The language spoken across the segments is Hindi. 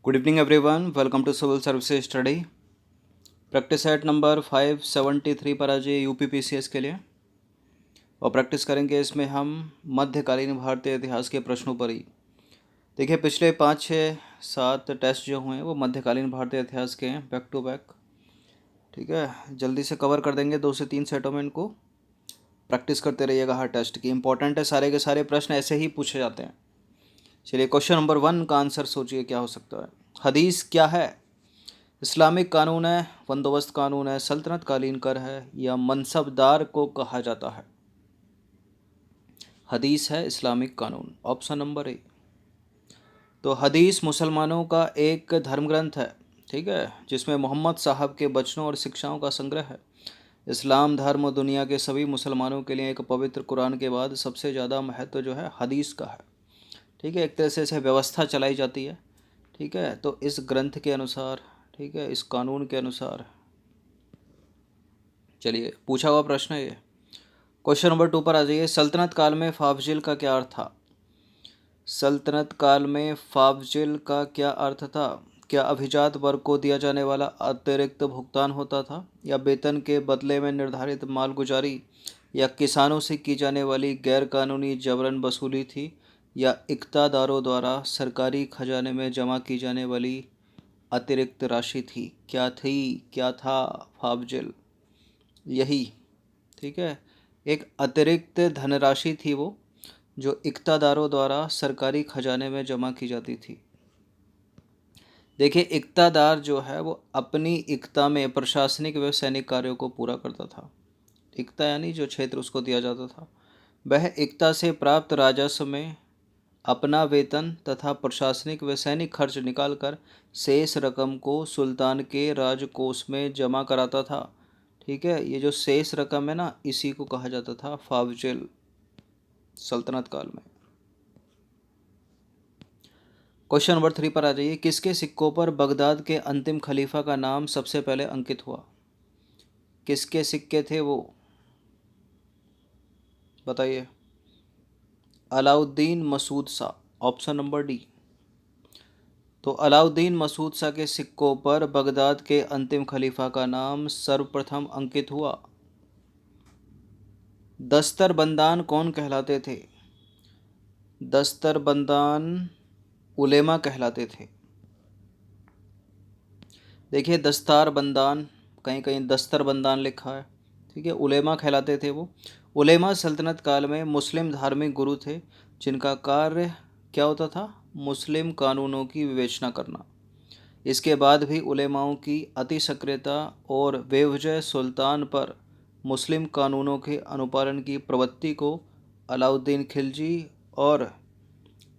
Good evening everyone, welcome to civil services study. Practice set number 573 पर आज यूपीपीसीएस के लिए और प्रैक्टिस करेंगे। इसमें हम मध्यकालीन भारतीय इतिहास के प्रश्नों पर ही देखिए। पिछले 5 6 7 टेस्ट जो हुए हैं वो मध्यकालीन भारतीय इतिहास के हैं, बैक टू बैक। ठीक है, जल्दी से कवर कर देंगे 2 से 3 सेटों में। इनको प्रैक्टिस करते रहिएगा। हर टेस्ट की इंपॉर्टेंट है, सारे के सारे प्रश्न ऐसे ही पूछे जाते हैं। चलिए, क्वेश्चन नंबर 1 का आंसर सोचिए क्या हो सकता है। हदीस क्या है? इस्लामिक कानून है, बंदोबस्त कानून है, सल्तनत कालीन कर है या मनसबदार को कहा जाता है? हदीस है इस्लामिक कानून, ऑप्शन नंबर ए। तो हदीस मुसलमानों का एक धर्म ग्रंथ है, ठीक है, जिसमें मोहम्मद साहब के बचनों और शिक्षाओं का संग्रह है। इस्लाम धर्म दुनिया के सभी मुसलमानों के लिए एक पवित्र कुरान के बाद सबसे ज़्यादा महत्व जो है हदीस का है। ठीक है, एक तरह से इसे व्यवस्था चलाई जाती है। ठीक है, तो इस ग्रंथ के अनुसार, ठीक है, इस कानून के अनुसार। चलिए, पूछा हुआ प्रश्न है ये। क्वेश्चन नंबर 2 पर आ जाइए। सल्तनत काल में फाफजिल का क्या अर्थ था? सल्तनत काल में फाफजिल का क्या अर्थ था? क्या अभिजात वर्ग को दिया जाने वाला अतिरिक्त भुगतान होता था, या वेतन के बदले में निर्धारित मालगुजारी, या किसानों से की जाने वाली गैरकानूनी जबरन वसूली थी, या इक़्तादारों द्वारा सरकारी खजाने में जमा की जाने वाली अतिरिक्त राशि थी? क्या थी, क्या था फाफजिल? यही, ठीक है, एक अतिरिक्त धनराशि थी वो, जो इक़्तादारों द्वारा सरकारी खजाने में जमा की जाती थी। देखिए, इक़्तादार जो है वो अपनी इक़्ता में प्रशासनिक व सैनिक कार्यों को पूरा करता था। इक़्ता यानी जो क्षेत्र उसको दिया जाता था, वह इक़्ता से प्राप्त राजस्व में अपना वेतन तथा प्रशासनिक व सैनिक खर्च निकालकर शेष रकम को सुल्तान के राजकोष में जमा कराता था। ठीक है, ये जो शेष रकम है ना, इसी को कहा जाता था फाफजिल सल्तनत काल में। क्वेश्चन नंबर 3 पर आ जाइए। किसके सिक्कों पर बगदाद के अंतिम खलीफा का नाम सबसे पहले अंकित हुआ? किसके सिक्के थे वो, बताइए। Alauddin Masud Shah, option number D. तो अलाउद्दीन मसूद शाह के सिक्कों पर बगदाद के अंतिम खलीफा का नाम सर्वप्रथम अंकित हुआ। दस्तरबंदान कौन कहलाते थे? दस्तरबंदान उलेमा कहलाते थे। देखिए, दस्तारबंदान, कहीं कहीं दस्तरबंदान लिखा है। ठीक है, उलेमा कहलाते थे वो। उलेमा सल्तनत काल में मुस्लिम धार्मिक गुरु थे, जिनका कार्य क्या होता था? मुस्लिम कानूनों की विवेचना करना। इसके बाद भी उलेमाओं की अति सक्रियता और बेवजह सुल्तान पर मुस्लिम कानूनों के अनुपालन की प्रवृत्ति को अलाउद्दीन खिलजी और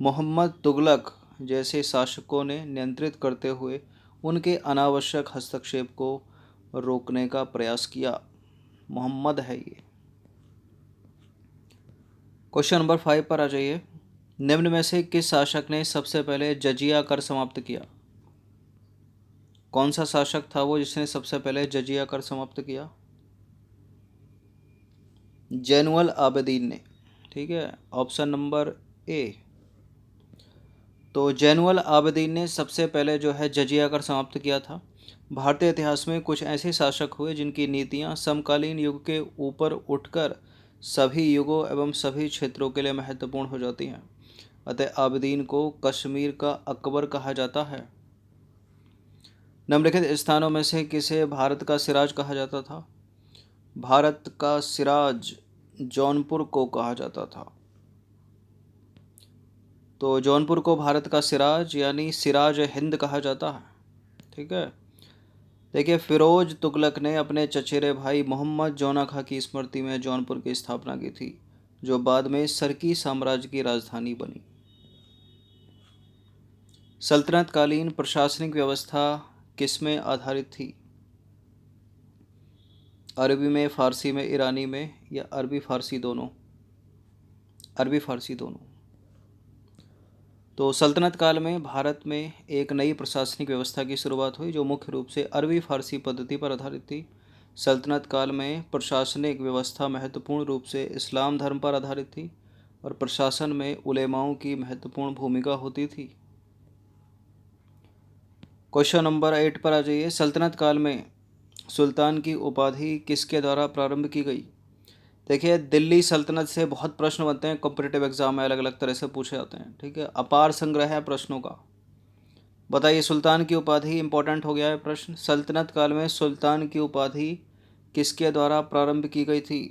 मोहम्मद तुगलक जैसे शासकों ने नियंत्रित करते हुए उनके अनावश्यक हस्तक्षेप को रोकने का प्रयास किया। मोहम्मद है ये। क्वेश्चन नंबर 5 पर आ जाइए। निम्न में से किस शासक ने सबसे पहले जजिया कर समाप्त किया? कौन सा शासक था वो जिसने सबसे पहले जजिया कर समाप्त किया? जैनुअल आबदीन ने। ठीक है, ऑप्शन नंबर ए। तो जैनुअल आबदीन ने सबसे पहले जो है जजिया कर समाप्त किया था। भारतीय इतिहास में कुछ ऐसे शासक हुए जिनकी नीतियां समकालीन युग के ऊपर उठकर सभी युगों एवं सभी क्षेत्रों के लिए महत्वपूर्ण हो जाती हैं। अतः आबदीन को कश्मीर का अकबर कहा जाता है। निम्नलिखित स्थानों में से किसे भारत का सिराज कहा जाता था? भारत का सिराज जौनपुर को कहा जाता था। तो जौनपुर को भारत का सिराज यानी सिराज हिंद कहा जाता है। ठीक है, देखिए, फिरोज तुगलक ने अपने चचेरे भाई मोहम्मद जौना खां की स्मृति में जौनपुर की स्थापना की थी, जो बाद में सरकी साम्राज्य की राजधानी बनी। सल्तनत कालीन प्रशासनिक व्यवस्था किसमें आधारित थी? अरबी में, फारसी में, ईरानी में, या अरबी फारसी दोनों? अरबी फारसी दोनों। तो सल्तनत काल में भारत में एक नई प्रशासनिक व्यवस्था की शुरुआत हुई, जो मुख्य रूप से अरबी फारसी पद्धति पर आधारित थी। सल्तनत काल में प्रशासनिक व्यवस्था महत्वपूर्ण रूप से इस्लाम धर्म पर आधारित थी और प्रशासन में उलेमाओं की महत्वपूर्ण भूमिका होती थी। क्वेश्चन नंबर 8 पर आ जाइए। सल्तनत काल में सुल्तान की उपाधि किसके द्वारा प्रारंभ की गई? देखिए, दिल्ली सल्तनत से बहुत प्रश्न बनते हैं, कॉम्पिटिटिव एग्जाम में अलग अलग तरह से पूछे जाते हैं। ठीक है, अपार संग्रह है प्रश्नों का। बताइए, सुल्तान की उपाधि इंपॉर्टेंट हो गया है प्रश्न। सल्तनत काल में सुल्तान की उपाधि किसके द्वारा प्रारंभ की गई थी?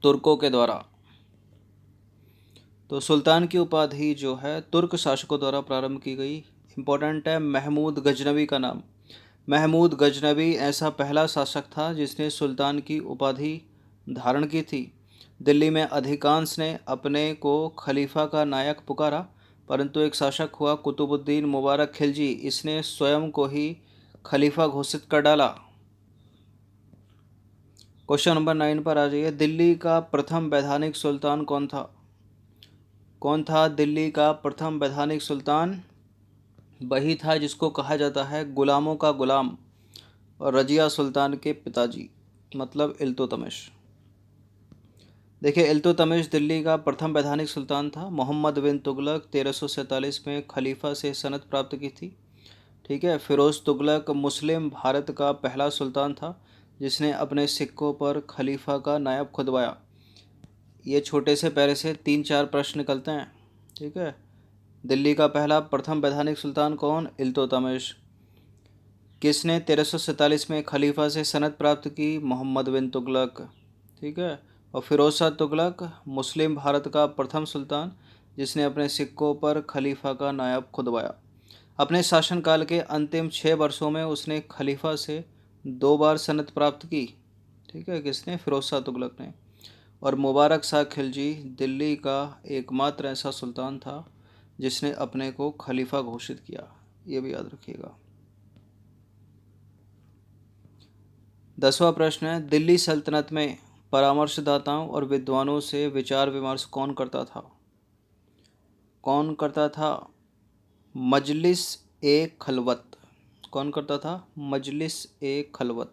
तुर्कों के द्वारा। तो सुल्तान की उपाधि जो है तुर्क शासकों द्वारा प्रारंभ की गई। इंपॉर्टेंट है, महमूद गजनवी का नाम। महमूद गजनवी ऐसा पहला शासक था जिसने सुल्तान की उपाधि धारण की थी। दिल्ली में अधिकांश ने अपने को खलीफा का नायक पुकारा, परंतु एक शासक हुआ कुतुबुद्दीन मुबारक खिलजी, इसने स्वयं को ही खलीफा घोषित कर डाला। क्वेश्चन नंबर 9 पर आ जाइए। दिल्ली का प्रथम वैधानिक सुल्तान कौन था? कौन था दिल्ली का प्रथम वैधानिक सुल्तान? वही था जिसको कहा जाता है गुलामों का गुलाम और रजिया सुल्तान के पिताजी, मतलब इल्तुतमिश। देखिए, इल्तुतमिश दिल्ली का प्रथम वैधानिक सुल्तान था। मोहम्मद बिन तुगलक 1347 में खलीफा से सनद प्राप्त की थी। ठीक है, फिरोज तुगलक मुस्लिम भारत का पहला सुल्तान था जिसने अपने सिक्कों पर खलीफा का नायब खुदवाया। ये छोटे से पैरे से 3-4 प्रश्न निकलते हैं। ठीक है, दिल्ली का पहला प्रथम वैधानिक सुल्तान कौन? इल्तुतमिश। किसने 1347 में खलीफा से सनद प्राप्त की? मोहम्मद बिन तुगलक। ठीक है, और फिरोज शाह तुगलक मुस्लिम भारत का प्रथम सुल्तान जिसने अपने सिक्कों पर खलीफा का नायब खुदवाया। अपने शासनकाल के अंतिम 6 वर्षों में उसने खलीफा से 2 बार सनद प्राप्त की। ठीक है, किसने? फिरोज शाह तुगलक ने। और मुबारक शाह खिलजी दिल्ली का एकमात्र ऐसा सुल्तान था जिसने अपने को खलीफा घोषित किया। ये भी याद रखिएगा। 10वां प्रश्न है, दिल्ली सल्तनत में परामर्शदाताओं और विद्वानों से विचार विमर्श कौन करता था? कौन करता था? मजलिस ए खलवत। कौन करता था? मजलिस ए खलवत।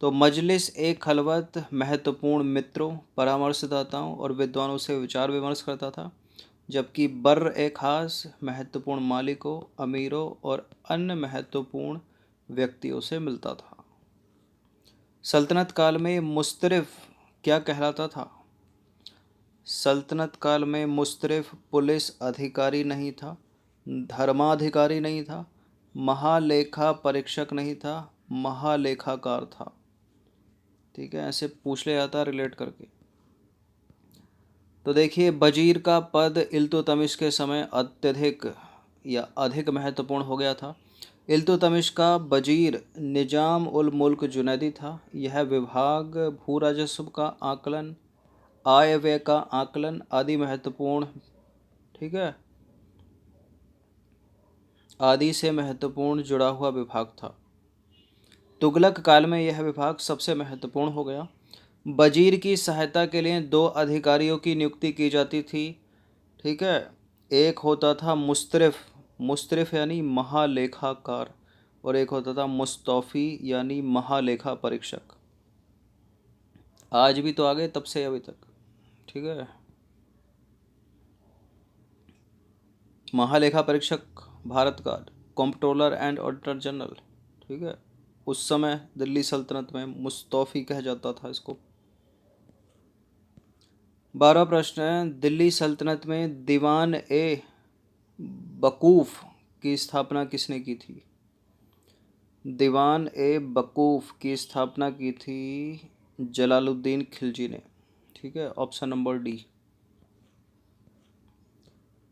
तो मजलिस ए खलवत महत्वपूर्ण मित्रों, परामर्शदाताओं और विद्वानों से विचार विमर्श करता था, जबकि बर्र ए खास महत्वपूर्ण मालिकों, अमीरों और अन्य महत्वपूर्ण व्यक्तियों से मिलता था। सल्तनत काल में मुस्तरिफ क्या कहलाता था? सल्तनत काल में मुस्तरिफ पुलिस अधिकारी नहीं था, धर्माधिकारी नहीं था, महालेखा परीक्षक नहीं था, महालेखाकार था। ठीक है, ऐसे पूछ लिया जाता रिलेट करके। तो देखिए, वजीर का पद इल्तुतमिश के समय अत्यधिक या अधिक महत्वपूर्ण हो गया था। इल्तुतमिश का वजीर निजाम उल मुल्क जुनैदी था। यह विभाग भू राजस्व का आकलन, आय व्यय का आकलन आदि महत्वपूर्ण, ठीक है, आदि से महत्वपूर्ण जुड़ा हुआ विभाग था। तुगलक काल में यह विभाग सबसे महत्वपूर्ण हो गया। वजीर की सहायता के लिए 2 अधिकारियों की नियुक्ति की जाती थी। ठीक है, एक होता था मुस्तरिफ, मुस्तरिफ यानी महालेखाकार, और एक होता था मुस्तौफी यानी महालेखा परीक्षक। आज भी तो आगे तब से अभी तक। ठीक है, महालेखा परीक्षक भारत का कॉम्प्ट्रोलर एंड ऑडिटर जनरल। ठीक है, उस समय दिल्ली सल्तनत में मुस्तौफी कहा जाता था इसको। 12वां प्रश्न है, दिल्ली सल्तनत में दीवान ए वकूफ़ की स्थापना किसने की थी? दीवान ए वकूफ़ की स्थापना की थी जलालुद्दीन खिलजी ने। ठीक है, ऑप्शन नंबर डी।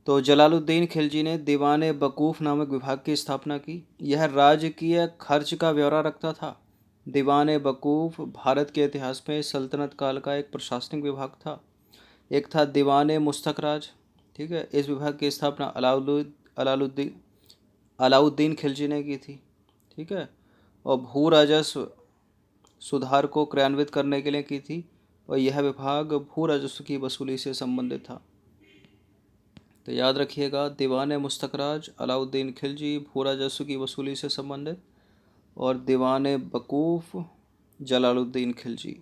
तो जलालुद्दीन खिलजी ने दीवान ए वकूफ़ नामक विभाग की स्थापना की। यह राजकीय खर्च का ब्यौरा रखता था। दीवान ए वकूफ़ भारत के इतिहास में सल्तनत काल का एक प्रशासनिक विभाग था। एक था दीवान ए मुस्तखराज। ठीक है, इस विभाग की स्थापना अलाउद्दीन अलाउद्दीन खिलजी ने की थी। ठीक है, और भू राजस्व सुधार को क्रियान्वित करने के लिए की थी, और यह विभाग भू राजस्व की वसूली से संबंधित था। तो याद रखिएगा, दीवान मुस्तखराज अलाउद्दीन खिलजी भू राजस्व की वसूली से संबंधित, और दीवान वकूफ़ जलालुद्दीन खिलजी।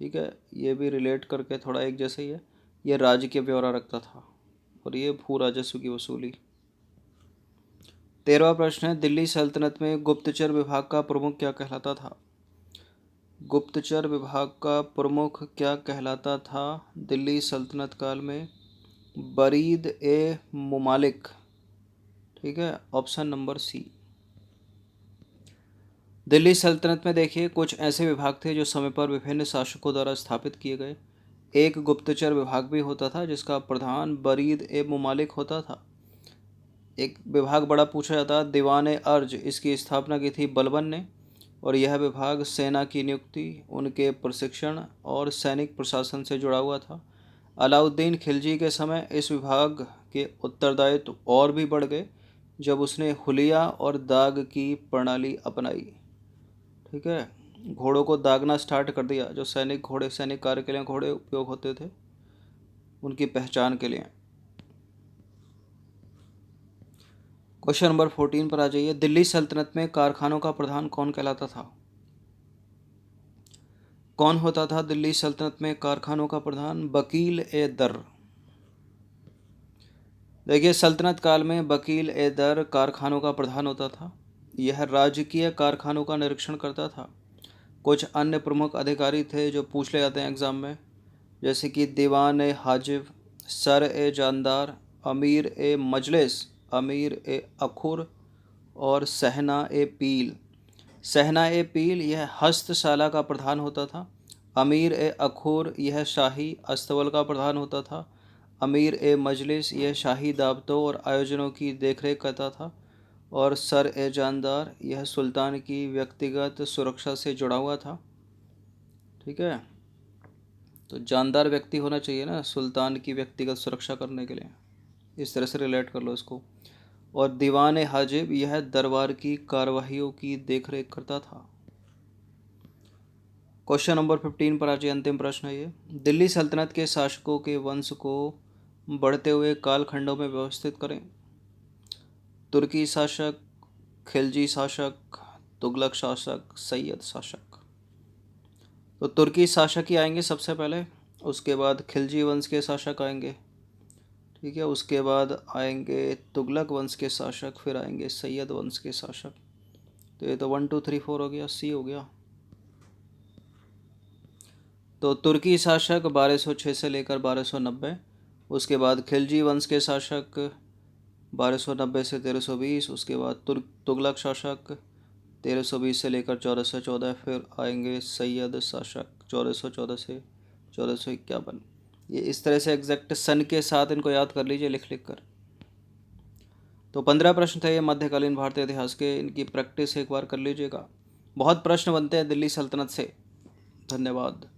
ठीक है, ये भी रिलेट करके थोड़ा एक जैसे ही है। ये राज्य के ब्यौरा रखता था और ये भू राजस्व की वसूली। 13वां प्रश्न है, दिल्ली सल्तनत में गुप्तचर विभाग का प्रमुख क्या कहलाता था? गुप्तचर विभाग का प्रमुख क्या कहलाता था दिल्ली सल्तनत काल में? बरीद ए मुमालिक। ठीक है, ऑप्शन नंबर सी। दिल्ली सल्तनत में देखिए कुछ ऐसे विभाग थे जो समय पर विभिन्न शासकों द्वारा स्थापित किए गए। एक गुप्तचर विभाग भी होता था जिसका प्रधान बरीद ए मुमालिक होता था। एक विभाग बड़ा पूछा जाता, दीवान ए अर्ज, इसकी स्थापना की थी बलबन ने, और यह विभाग सेना की नियुक्ति, उनके प्रशिक्षण और सैनिक प्रशासन से जुड़ा हुआ था। अलाउद्दीन खिलजी के समय इस विभाग के उत्तरदायित्व और भी बढ़ गए जब उसने हुलिया और दाग की प्रणाली अपनाई। ठीक है, घोड़ों को दागना स्टार्ट कर दिया। जो सैनिक कार्य के लिए घोड़े उपयोग होते थे, उनकी पहचान के लिए। क्वेश्चन नंबर 14 पर आ जाइए। दिल्ली सल्तनत में कारखानों का प्रधान कौन कहलाता था? कौन होता था दिल्ली सल्तनत में कारखानों का प्रधान? वकील ए दर। देखिए, सल्तनत काल में वकील ए दर कारखानों का प्रधान होता था। यह राजकीय कारखानों का निरीक्षण करता था। कुछ अन्य प्रमुख अधिकारी थे जो पूछ ले जाते हैं एग्जाम में, जैसे कि दीवान ए हाजिब, सर ए जानदार, अमीर ए मजलिस, अमीर ए अखुर और सहना ए पील। सहना ए पील यह हस्तशाला का प्रधान होता था। अमीर ए अखुर यह शाही अस्तबल का प्रधान होता था। अमीर ए मजलिस यह शाही दावतों और आयोजनों की देखरेख करता था। और सर ए जानदार यह सुल्तान की व्यक्तिगत सुरक्षा से जुड़ा हुआ था। ठीक है, तो जानदार व्यक्ति होना चाहिए ना सुल्तान की व्यक्तिगत सुरक्षा करने के लिए, इस तरह से रिलेट कर लो इसको। और दीवान हाजिब यह दरबार की कार्यवाहियों की देखरेख करता था। क्वेश्चन नंबर 15 पर आज अंतिम प्रश्न है ये। दिल्ली सल्तनत के शासकों के वंश को बढ़ते हुए कालखंडों में व्यवस्थित करें। तुर्की शासक, खिलजी शासक, तुगलक शासक, सैयद शासक। तो तुर्की शासक ही आएंगे सबसे पहले, उसके बाद खिलजी वंश के शासक आएंगे। ठीक है, उसके बाद आएंगे तुगलक वंश के शासक, फिर आएंगे सैयद वंश के शासक। तो ये तो 1 2 3 4 हो गया, सी हो गया। तो तुर्की शासक 1206 से लेकर 1290, उसके बाद खिलजी वंश के शासक 1290 से 1320, उसके बाद तुगलक शासक 1320 से लेकर 1414, फिर आएंगे सैयद शासक 1414 से 1451। ये इस तरह से एग्जैक्ट सन के साथ इनको याद कर लीजिए लिख लिख कर। तो 15 प्रश्न थे ये मध्यकालीन भारतीय इतिहास के, इनकी प्रैक्टिस एक बार कर लीजिएगा। बहुत प्रश्न बनते हैं दिल्ली सल्तनत से। धन्यवाद।